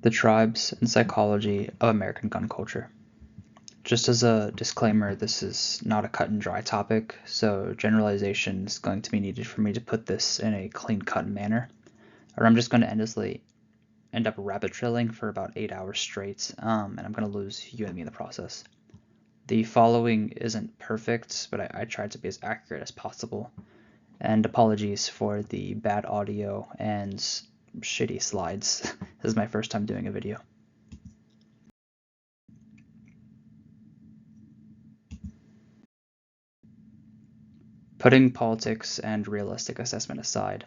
The Tribes and Psychology of American Gun Culture. Just as a disclaimer, this is not a cut and dry topic, so generalization is going to be needed for me to put this in a clean-cut manner, or I'm just going to endlessly end up rabbit trailing for about 8 hours straight, and I'm going to lose you and me in the process. The following isn't perfect, but I tried to be as accurate as possible, and apologies for the bad audio and shitty slides. This is my first time doing a video. Putting politics and realistic assessment aside,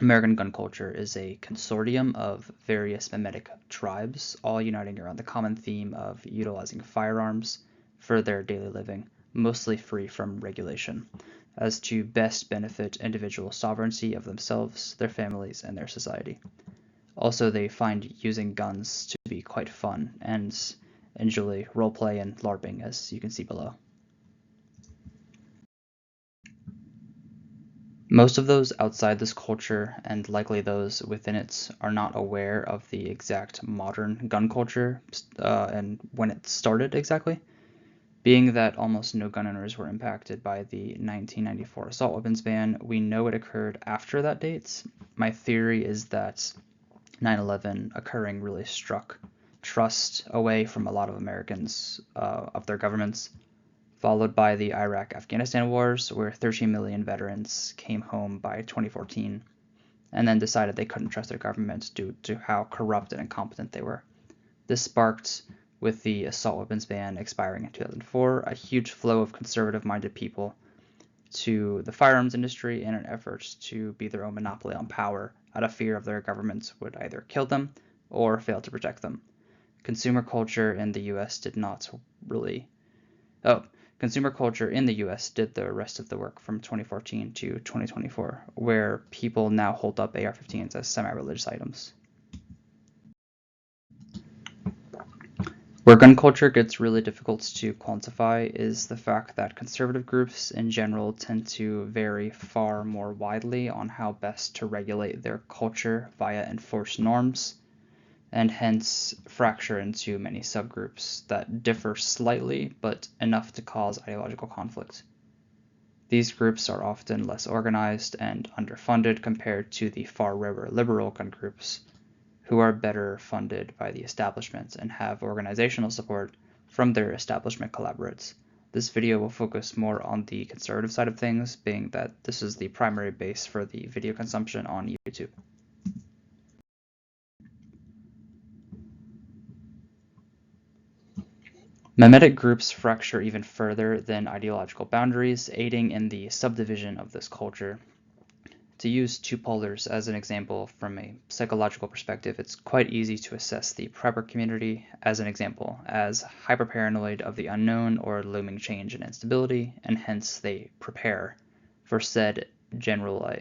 American gun culture is a consortium of various mimetic tribes, all uniting around the common theme of utilizing firearms for their daily living, mostly free from regulation, as to best benefit individual sovereignty of themselves, their families, and their society. Also, they find using guns to be quite fun and enjoy roleplay and LARPing, as you can see below. Most of those outside this culture, and likely those within it, are not aware of the exact modern gun culture and when it started exactly. Being that almost no gun owners were impacted by the 1994 assault weapons ban, we know it occurred after that date. My theory is that 9/11 occurring really struck trust away from a lot of Americans of their governments, followed by the Iraq-Afghanistan wars, where 13 million veterans came home by 2014, and then decided they couldn't trust their government due to how corrupt and incompetent they were. This sparked, with the assault weapons ban expiring in 2004, a huge flow of conservative-minded people to the firearms industry in an effort to be their own monopoly on power out of fear of their governments would either kill them or fail to protect them. Consumer culture in the US did the rest of the work from 2014 to 2024, where people now hold up AR-15s as semi-religious items. Where gun culture gets really difficult to quantify is the fact that conservative groups in general tend to vary far more widely on how best to regulate their culture via enforced norms, and hence fracture into many subgroups that differ slightly but enough to cause ideological conflict. These groups are often less organized and underfunded compared to the far rarer liberal gun groups, who are better funded by the establishment and have organizational support from their establishment collaborates. This video will focus more on the conservative side of things, being that this is the primary base for the video consumption on YouTube. Mimetic groups fracture even further than ideological boundaries, aiding in the subdivision of this culture. To use two polars as an example from a psychological perspective, it's quite easy to assess the prepper community, as an example, as hyperparanoid of the unknown or looming change and instability, and hence they prepare for said general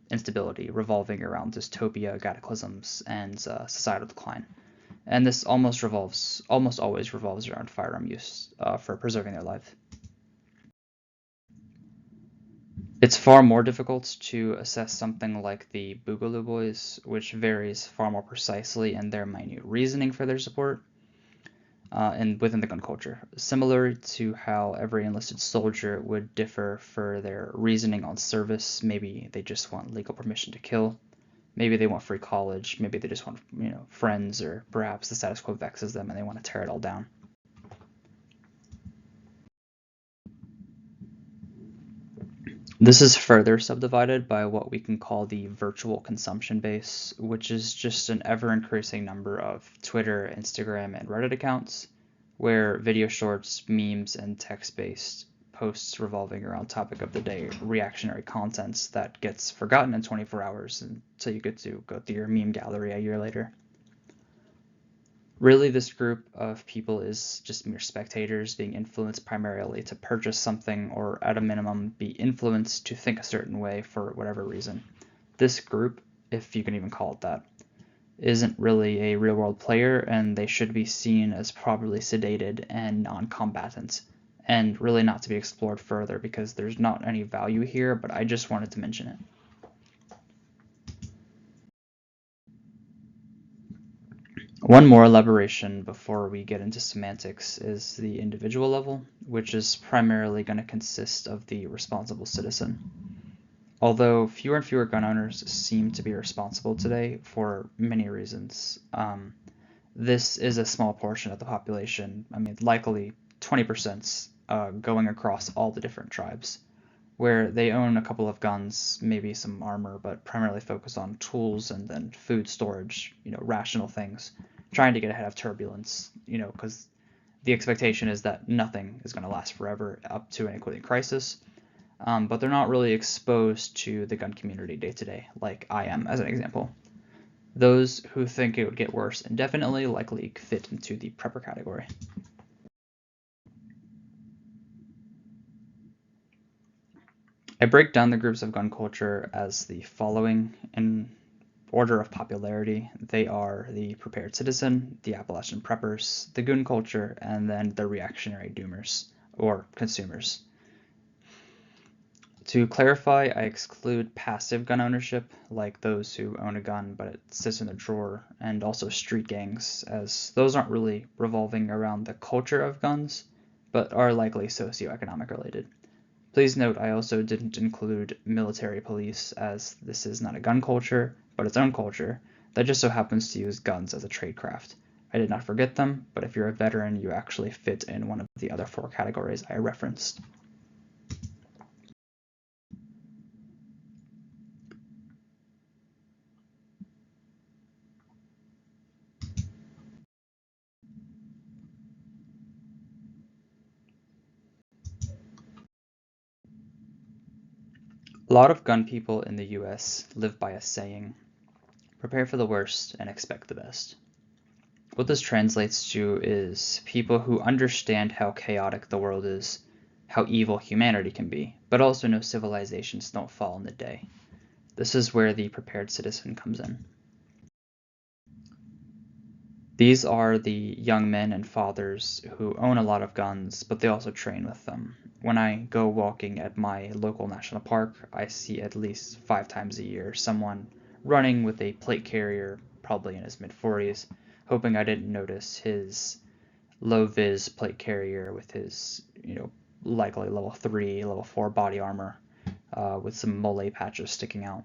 instability revolving around dystopia, cataclysms, and societal decline. And this almost always revolves around firearm use for preserving their life. It's far more difficult to assess something like the Boogaloo Boys, which varies far more precisely in their minute reasoning for their support and within the gun culture, similar to how every enlisted soldier would differ for their reasoning on service. Maybe they just want legal permission to kill. Maybe they want free college. Maybe they just want, friends, or perhaps the status quo vexes them and they want to tear it all down. This is further subdivided by what we can call the virtual consumption base, which is just an ever-increasing number of Twitter, Instagram, and Reddit accounts, where video shorts, memes, and text-based posts revolving around topic of the day reactionary content that gets forgotten in 24 hours until you get to go through your meme gallery a year later. Really, this group of people is just mere spectators being influenced primarily to purchase something, or at a minimum be influenced to think a certain way for whatever reason. This group, if you can even call it that, isn't really a real-world player, and they should be seen as properly sedated and non-combatant, and really not to be explored further because there's not any value here, but I just wanted to mention it. One more elaboration before we get into semantics is the individual level, which is primarily going to consist of the responsible citizen. Although fewer and fewer gun owners seem to be responsible today for many reasons, this is a small portion of the population. I mean, likely 20% going across all the different tribes, where they own a couple of guns, maybe some armor, but primarily focus on tools and then food storage, rational things, trying to get ahead of turbulence, because the expectation is that nothing is going to last forever up to and including crisis. But they're not really exposed to the gun community day to day, like I am, as an example. Those who think it would get worse indefinitely likely fit into the prepper category. I break down the groups of gun culture as the following in order of popularity. They are the prepared citizen, the Appalachian preppers, the goon culture, and then the reactionary doomers, or consumers. To clarify, I exclude passive gun ownership, like those who own a gun but it sits in a drawer, and also street gangs, as those aren't really revolving around the culture of guns, but are likely socioeconomic related. Please note I also didn't include military police, as this is not a gun culture, but its own culture, that just so happens to use guns as a tradecraft. I did not forget them, but if you're a veteran, you actually fit in one of the other 4 categories I referenced. A lot of gun people in the US live by a saying, prepare for the worst and expect the best. What this translates to is people who understand how chaotic the world is, how evil humanity can be, but also know civilizations don't fall in a day. This is where the prepared citizen comes in. These are the young men and fathers who own a lot of guns, but they also train with them. When I go walking at my local national park, I see at least 5 times a year someone running with a plate carrier, probably in his mid-40s, hoping I didn't notice his low-vis plate carrier with his, likely level 3, level 4 body armor, with some mole patches sticking out.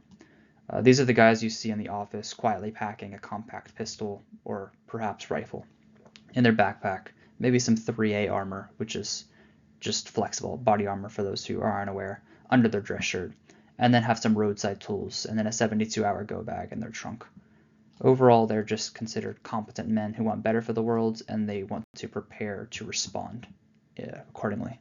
These are the guys you see in the office quietly packing a compact pistol or perhaps rifle in their backpack, maybe some 3A armor, which is just flexible body armor for those who are unaware, under their dress shirt, and then have some roadside tools and then a 72-hour go bag in their trunk. Overall, they're just considered competent men who want better for the world, and they want to prepare to respond accordingly.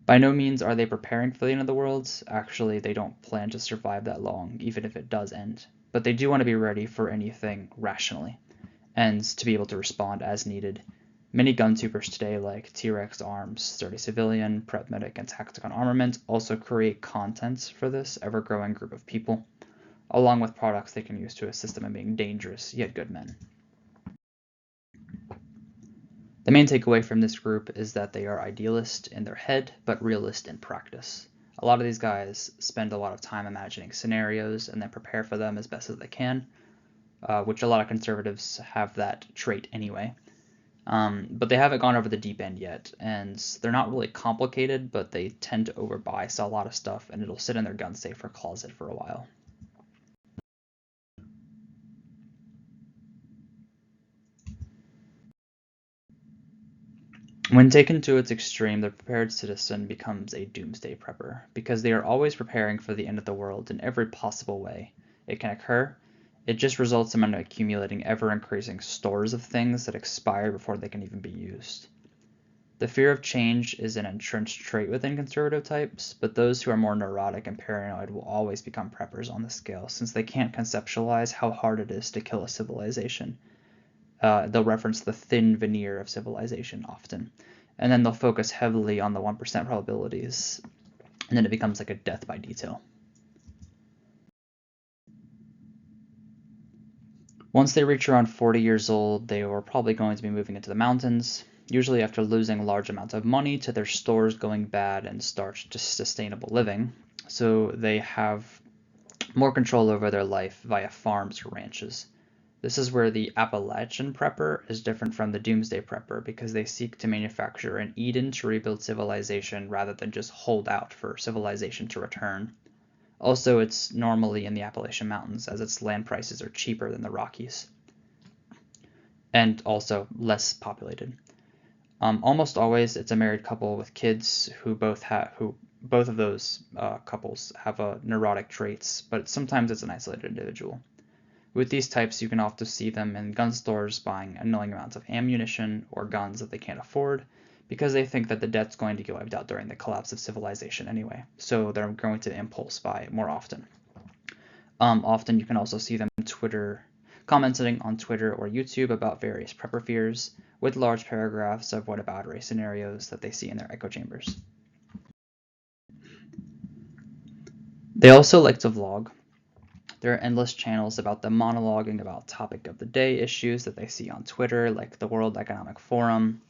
By no means are they preparing for the end of the world. Actually, they don't plan to survive that long, even if it does end. But they do want to be ready for anything rationally, and to be able to respond as needed. Many gun tubers today, like T-Rex Arms, Sturdy Civilian, Prep Medic, and Tactical Armament, also create content for this ever-growing group of people, along with products they can use to assist them in being dangerous yet good men. The main takeaway from this group is that they are idealist in their head, but realist in practice. A lot of these guys spend a lot of time imagining scenarios and then prepare for them as best as they can, which a lot of conservatives have that trait anyway. But they haven't gone over the deep end yet, and they're not really complicated, but they tend to overbuy a lot of stuff, and it'll sit in their gun safe or closet for a while. When taken to its extreme, the prepared citizen becomes a doomsday prepper, because they are always preparing for the end of the world in every possible way it can occur. It just results in them accumulating ever-increasing stores of things that expire before they can even be used. The fear of change is an entrenched trait within conservative types, but those who are more neurotic and paranoid will always become preppers on the scale, since they can't conceptualize how hard it is to kill a civilization. They'll reference the thin veneer of civilization often, and then they'll focus heavily on the 1% probabilities, and then it becomes like a death by detail. Once they reach around 40 years old, they are probably going to be moving into the mountains, usually after losing large amounts of money to their stores going bad and start just sustainable living, so they have more control over their life via farms or ranches. This is where the Appalachian Prepper is different from the Doomsday Prepper because they seek to manufacture an Eden to rebuild civilization rather than just hold out for civilization to return. Also, it's normally in the Appalachian Mountains as its land prices are cheaper than the Rockies and also less populated. Almost always, it's a married couple with kids who both of those couples have neurotic traits, but sometimes it's an isolated individual. With these types, you can often see them in gun stores buying annoying amounts of ammunition or guns that they can't afford because they think that the debt's going to get wiped out during the collapse of civilization anyway, so they're going to impulse buy more often. Often you can also see them commenting on Twitter or YouTube about various prepper fears with large paragraphs of whataboutery scenarios that they see in their echo chambers. They also like to vlog. There are endless channels about them monologuing about topic of the day issues that they see on Twitter, like the World Economic Forum,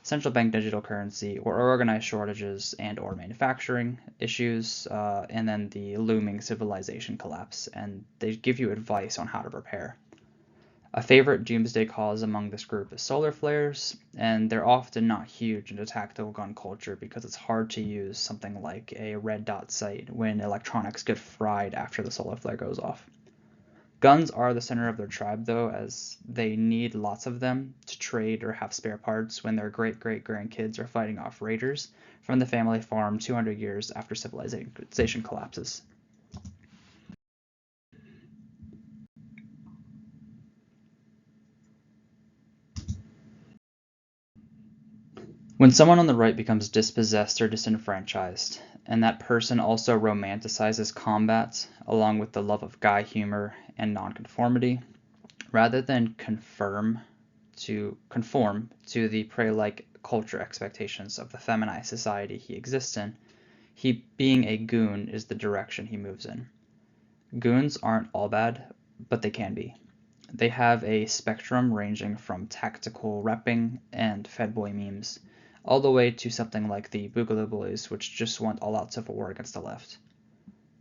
central bank digital currency, or organized shortages and or manufacturing issues, and then the looming civilization collapse, and they give you advice on how to prepare. A favorite doomsday cause among this group is solar flares, and they're often not huge into tactical gun culture because it's hard to use something like a red dot sight when electronics get fried after the solar flare goes off. Guns are the center of their tribe though, as they need lots of them to trade or have spare parts when their great-great-grandkids are fighting off raiders from the family farm 200 years after civilization collapses. When someone on the right becomes dispossessed or disenfranchised, and that person also romanticizes combat along with the love of guy humor and nonconformity, rather than conform to the prey-like culture expectations of the feminized society he exists in, he being a goon is the direction he moves in. Goons aren't all bad, but they can be. They have a spectrum ranging from tactical repping and Fedboy memes, all the way to something like the Boogaloo Boys, which just want all-out civil war against the left.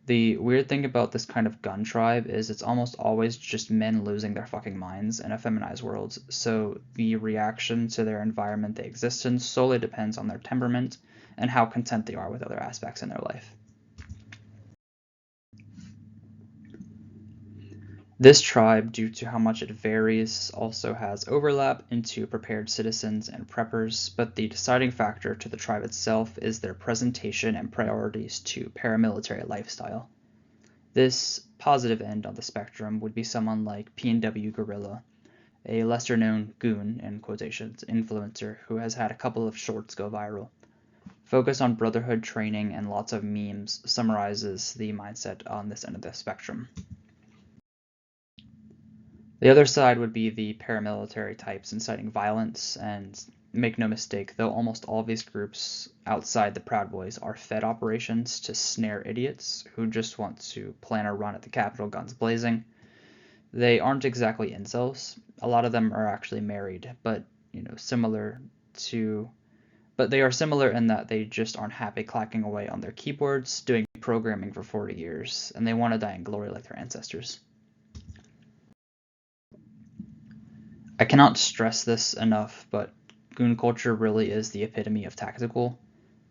The weird thing about this kind of gun tribe is it's almost always just men losing their fucking minds in a feminized world, so the reaction to their environment they exist in solely depends on their temperament and how content they are with other aspects in their life. This tribe, due to how much it varies, also has overlap into prepared citizens and preppers, but the deciding factor to the tribe itself is their presentation and priorities to paramilitary lifestyle. This positive end on the spectrum would be someone like PNW Gorilla, a lesser-known goon, in quotations, influencer who has had a couple of shorts go viral. Focus on brotherhood training and lots of memes summarizes the mindset on this end of the spectrum. The other side would be the paramilitary types inciting violence, and make no mistake, though almost all of these groups outside the Proud Boys are Fed operations to snare idiots who just want to plan a run at the Capitol guns blazing. They aren't exactly incels. A lot of them are actually married, but they are similar in that they just aren't happy clacking away on their keyboards doing programming for 40 years, and they want to die in glory like their ancestors. I cannot stress this enough, but goon culture really is the epitome of tactical.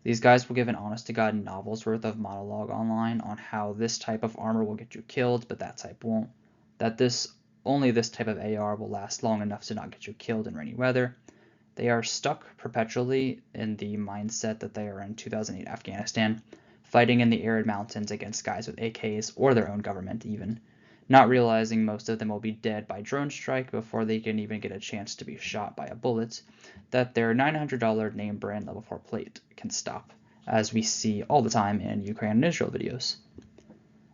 These guys will give an honest-to-God novel's worth of monologue online on how this type of armor will get you killed, but that type won't. That only this type of AR will last long enough to not get you killed in rainy weather. They are stuck perpetually in the mindset that they are in 2008 Afghanistan, fighting in the arid mountains against guys with AKs or their own government even, not realizing most of them will be dead by drone strike before they can even get a chance to be shot by a bullet, that their $900 name brand level 4 plate can stop, as we see all the time in Ukraine and Israel videos.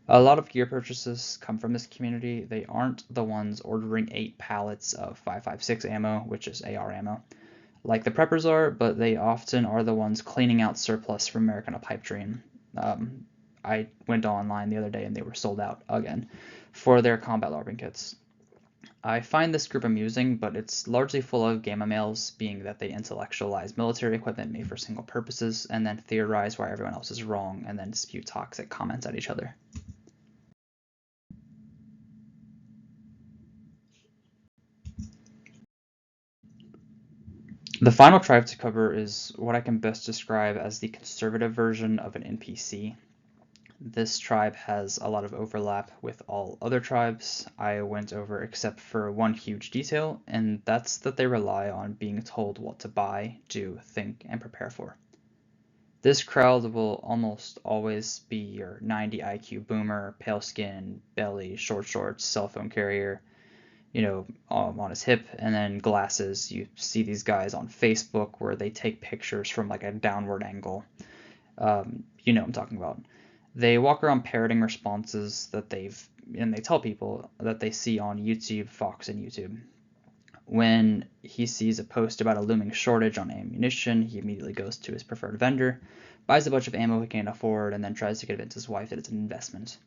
A lot of gear purchases come from this community. They aren't the ones ordering 8 pallets of 5.56 ammo, which is AR ammo, like the preppers are, but they often are the ones cleaning out surplus from American Pipe Dream. I went online the other day and they were sold out again for their combat LARPing kits. I find this group amusing, but it's largely full of gamma males, being that they intellectualize military equipment made for single purposes, and then theorize why everyone else is wrong, and then spew toxic comments at each other. The final tribe to cover is what I can best describe as the conservative version of an NPC. This tribe has a lot of overlap with all other tribes I went over except for one huge detail, and that's that they rely on being told what to buy, do, think, and prepare for. This crowd will almost always be your 90 IQ boomer, pale skin, belly, short shorts, cell phone carrier, on his hip, and then glasses. You see these guys on Facebook where they take pictures from like a downward angle. You know what I'm talking about. They walk around parroting responses and they tell people that they see on YouTube, Fox, and YouTube. When he sees a post about a looming shortage on ammunition, he immediately goes to his preferred vendor, buys a bunch of ammo he can't afford, and then tries to convince his wife that it's an investment.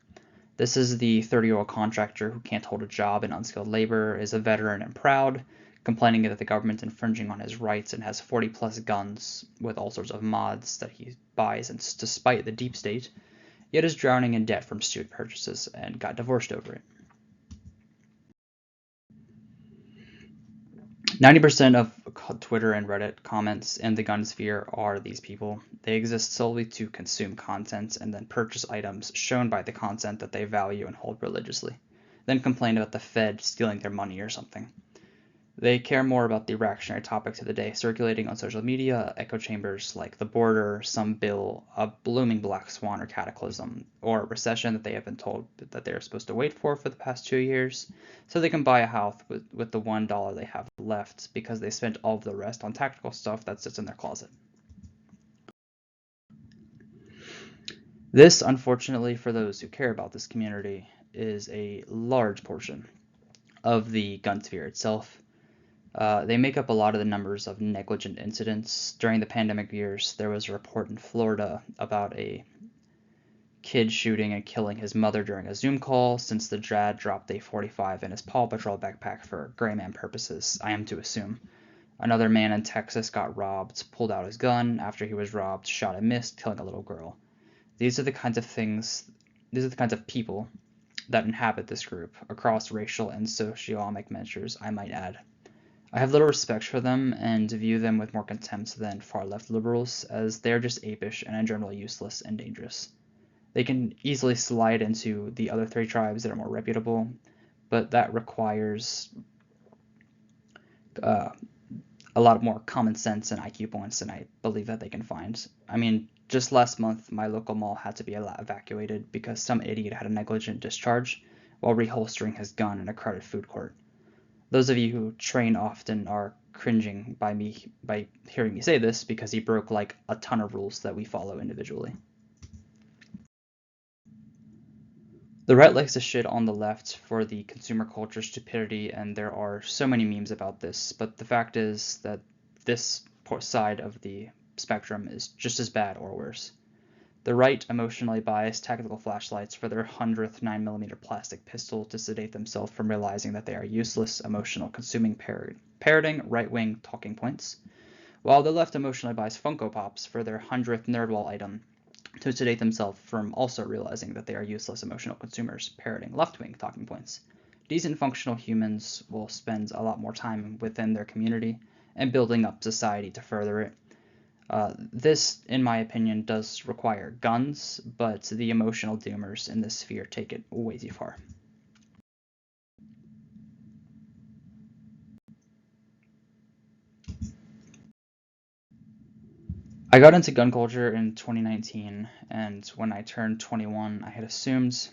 This is the 30-year-old contractor who can't hold a job in unskilled labor, is a veteran and proud, complaining that the government's infringing on his rights, and has 40 plus guns with all sorts of mods that he buys and despite the deep state, yet is drowning in debt from stupid purchases and got divorced over it. 90% of Twitter and Reddit comments in the gun sphere are these people. They exist solely to consume content and then purchase items shown by the content that they value and hold religiously, then complain about the Fed stealing their money or something. They care more about the reactionary topics of the day circulating on social media, echo chambers like the border, some bill, a blooming black swan or cataclysm, or a recession that they have been told that they are supposed to wait for the past 2 years, so they can buy a house with the $1 they have left because they spent all of the rest on tactical stuff that sits in their closet. This, unfortunately for those who care about this community, is a large portion of the gun sphere itself. They make up a lot of the numbers of negligent incidents. During the pandemic years, there was a report in Florida about a kid shooting and killing his mother during a Zoom call since the dad dropped a .45 in his Paw Patrol backpack for gray man purposes, I am to assume. Another man in Texas got robbed, pulled out his gun after he was robbed, shot and missed, killing a little girl. These are the kinds of people that inhabit this group, across racial and socioeconomic measures, I might add. I have little respect for them and view them with more contempt than far-left liberals, as they're just apish and in general useless and dangerous. They can easily slide into the other three tribes that are more reputable, but that requires a lot more common sense and IQ points than I believe that they can find. I mean, just last month, my local mall had to be evacuated because some idiot had a negligent discharge while reholstering his gun in a crowded food court. Those of you who train often are cringing by hearing me say this because he broke like a ton of rules that we follow individually. The right likes to shit on the left for the consumer culture stupidity, and there are so many memes about this, but the fact is that this side of the spectrum is just as bad or worse. The right emotionally biased tactical flashlights for their 100th 9mm plastic pistol to sedate themselves from realizing that they are useless, emotional, consuming parroting right-wing talking points, while the left emotionally biased Funko Pops for their 100th Nerdwall item to sedate themselves from also realizing that they are useless, emotional consumers parroting left-wing talking points. Decent functional humans will spend a lot more time within their community and building up society to further it. This, in my opinion, does require guns, but the emotional doomers in this sphere take it way too far. I got into gun culture in 2019, and when I turned 21, I had assumed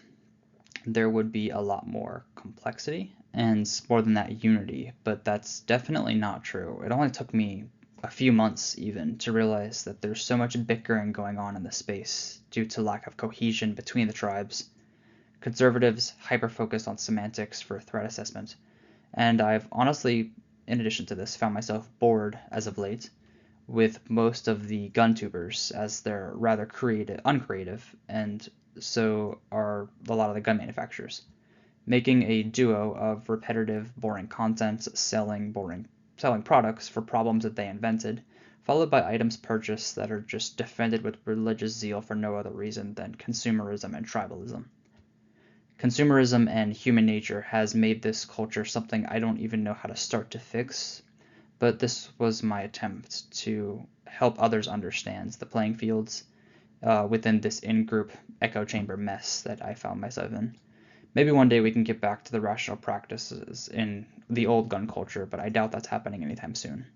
there would be a lot more complexity and more than that unity, but that's definitely not true. It only took me a few months even to realize that there's so much bickering going on in the space due to lack of cohesion between the tribes. Conservatives hyper-focused on semantics for threat assessment, and I've honestly, in addition to this, found myself bored as of late with most of the gun tubers, as they're rather uncreative, and so are a lot of the gun manufacturers, making a duo of repetitive, boring content selling products for problems that they invented, followed by items purchased that are just defended with religious zeal for no other reason than consumerism and tribalism. Consumerism and human nature has made this culture something I don't even know how to start to fix, but this was my attempt to help others understand the playing fields within this in-group echo chamber mess that I found myself in. Maybe one day we can get back to the rational practices in the old gun culture, but I doubt that's happening anytime soon.